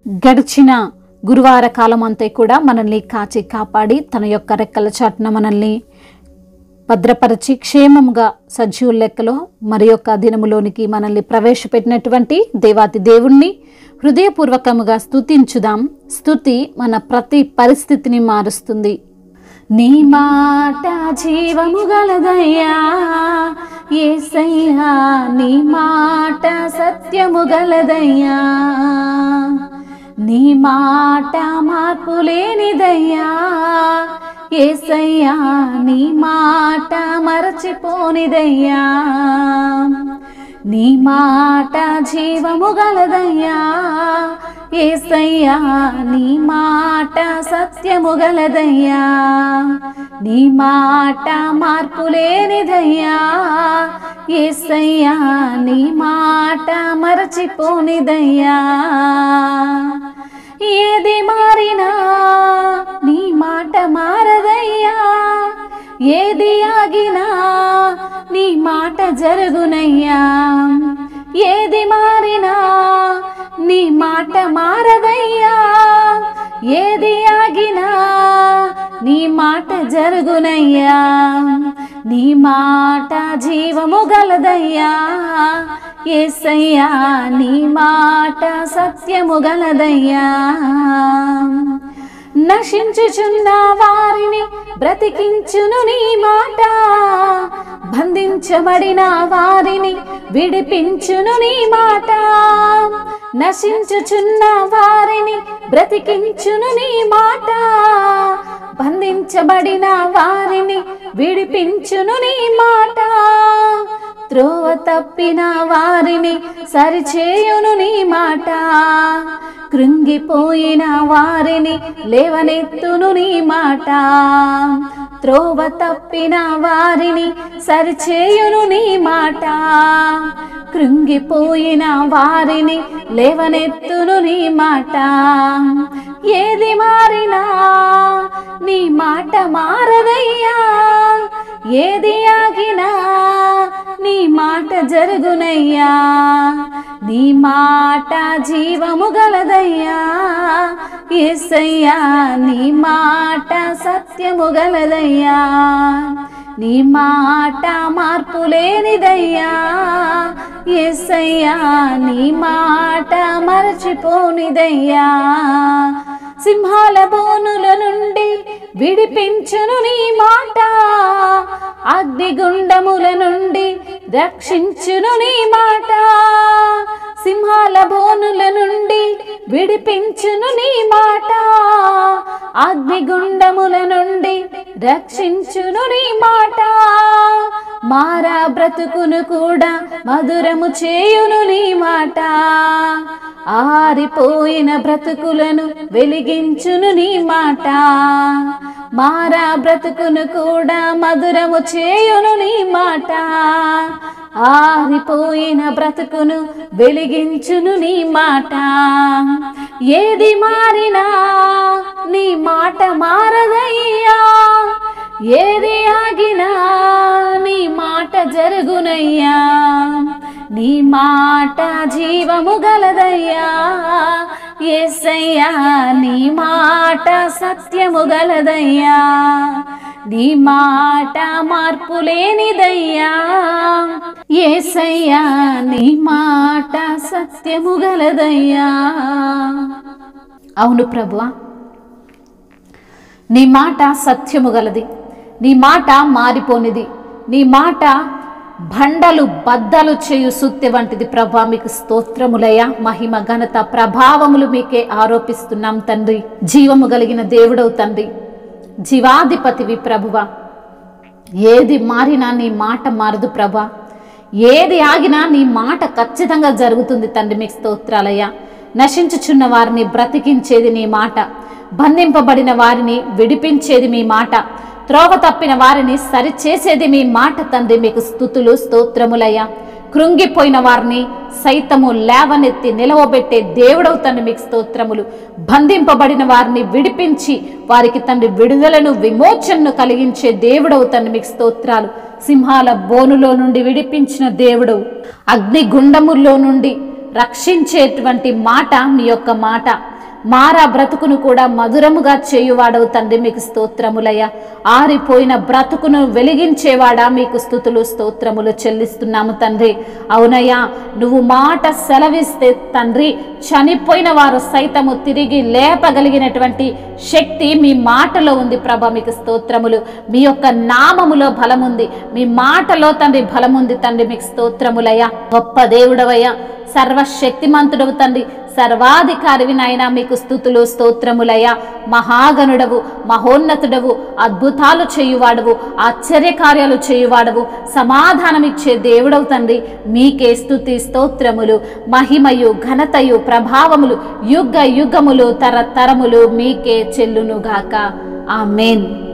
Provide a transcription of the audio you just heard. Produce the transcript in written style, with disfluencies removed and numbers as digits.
గడిచిన గురువార కాలం అంతా కూడా మనల్ని కాచి కాపాడి తన యొక్క రెక్కల చాటున మనల్ని భద్రపరిచి క్షేమముగా సజీవుల లెక్కలో మరి యొక్క దినములోనికి మనల్ని ప్రవేశపెట్టినటువంటి దేవాతి దేవుణ్ణి హృదయపూర్వకముగా స్తుతించుదాం. స్తుతి మన ప్రతి పరిస్థితిని మారుస్తుంది. నీ మాట జీవము గలదయ్యా యేసయ్యా, నీ మాట సత్యము గలదయ్యా, నీ మాట మార్పు లేనిదయ్యా యేసయ్యా, నీ మాట మరచిపోనిదయ్యా, నీ మాట జీవము గలదయ్యా యేసయ్యా, నీ మాట సత్యము గలదయ్యా, నీ మాట మార్పు లేనిదయ్యా యేసయ్యా, నీ మాట మరచిపోనిదయ్యా. ఏది మారినా నీ మాట మారదయ్యా, ఏది ఆగినా నీ మాట జరుగునయ్యా, ఏది మారినా నీ మాట మారదయ్యా, ఏది ఆగినా నీ మాట జరుగునయ్యా, నీ మాట జీవము గలదయ్యా యేసయ్యా, నీ మాట సత్యము గలదయ్యా. నశించుచున్న వారిని బ్రతికించును నీ మాట, బంధించబడిన వారిని విడిపించును నీ మాట, నశించుచున్న వారిని బ్రతికించును నీ మాట, బంధించబడిన వారిని విడిపించును నీ మాట, త్రోవ తప్పిన వారిని సరిచేయును నీ మాట, కృంగిపోయిన వారిని లేవనెత్తును నీ మాట, త్రోవ తప్పిన వారిని సరిచేయును నీ మాట, కృంగిపోయిన వారిని లేవనెత్తును నీ మాట. ఏది మారినా నీ మాట మారదయ్యా, ఏది ఆగినా నీ మాట జరుగునయ్యా, నీ మాట జీవము గలదయ్యా యేసయ్యా, నీ మాట సత్యము గలదయ్యా, నీ మాట మార్పు లేనిదయ్యా యేసయ్యా, నీ మాట మరచిపోనిదయ్యా. సింహాల బోనుల నుండి విడిపించును నీ మాట, అగ్నిగుండముల నుండి రక్షించును నీ మాట, సింహాల బోనుల నుండి విడిపించును నీ మాట, అగ్నిగుండముల నుండి రక్షించును నీ మాట, మారా బ్రతుకును కూడా మధురము చేయును నీ మాట, ఆరిపోయిన బ్రతుకులను వెలిగించును నీ మాట, మారా బ్రతుకును కూడా మధురము చేయును నీ మాట, ఆరిపోయిన బ్రతుకును వెలిగించును నీ మాట. ఏది మారినా నీ మాట మారదయ్యా, ఏది ఆగినా నీ మాట జరుగునయ్యా, నీ మాట జీవము గలదయ్యా యేసయ్యా, నీ మాట సత్యము గలదయ్యా, నీ మాట మార్పు లేనిదయ్యా యేసయ్యా, నీ మాట సత్యము గలదయ్యా. అవును ప్రభువా, నీ మాట సత్యము గలది, నీ మాట మారిపోనిది, నీ మాట బండలు బద్దలు చేయు సుత్తి వంటిది ప్రభా. మీకు స్తోత్రములయ్యా, మహిమ ఘనత ప్రభావములు మీకే ఆరోపిస్తున్నాం తండ్రి. జీవము కలిగిన దేవుడవు తండ్రి, జీవాధిపతివి ప్రభువా. ఏది మారినా నీ మాట మారదు ప్రభా, ఏది ఆగినా నీ మాట ఖచ్చితంగా జరుగుతుంది తండ్రి. మీకు స్తోత్రాలయ్యా. నశించుచున్న వారిని బ్రతికించేది నీ మాట, బంధింపబడిన వారిని విడిపించేది మీ మాట, త్రోవ తప్పిన వారిని సరిచేసేది మీ మాట తండ్రి. మీకు స్తుతులు స్తోత్రములయ్యా. కృంగిపోయిన వారిని సైతము లేవనెత్తి నిలవబెట్టే దేవుడవు తండ్రి. మీకు స్తోత్రములు. బంధింపబడిన వారిని విడిపించి వారికి తండ్రి విడుదలను విమోచనను కలిగించే దేవుడవు తండ్రి. మీకు స్తోత్రాలు. సింహాల బోనులో నుండి విడిపించిన దేవుడవు, అగ్నిగుండముల్లో నుండి రక్షించేటువంటి మాట మీ యొక్క మాట. మారా బ్రతుకును కూడా మధురముగా చేయువాడవు తండ్రి, మీకు స్తోత్రములయ్యా. ఆరిపోయిన బ్రతుకును వెలిగించేవాడా, మీకు స్తుతులు స్తోత్రములు చెల్లిస్తున్నాము తండ్రి. అవునయ్యా, నువ్వు మాట సెలవిస్తే తండ్రి, చనిపోయిన వారు సైతము తిరిగి లేపగలిగినటువంటి శక్తి మీ మాటలో ఉంది ప్రభా, మీకు స్తోత్రములు. మీ యొక్క నామములో బలముంది, మీ మాటలో తండ్రి బలముంది తండ్రి, మీకు స్తోత్రములయ్యా. గొప్ప దేవుడవయ్యా, సర్వశక్తిమంతుడవు తండ్రి, సర్వాధికారివి నాయన, మీకు స్తుతులు స్తోత్రములయ్యా. మహాగణుడవు, మహోన్నతుడవు, అద్భుతాలు చేయువాడవు, ఆశ్చర్యకార్యాలు చేయువాడవు, సమాధానమిచ్చే దేవుడవు తండ్రి. మీకే స్తుతి స్తోత్రములు, మహిమయు ఘనతయు ప్రభావములు యుగ యుగములు తరతరములు మీకే చెల్లునుగాక. ఆమేన్.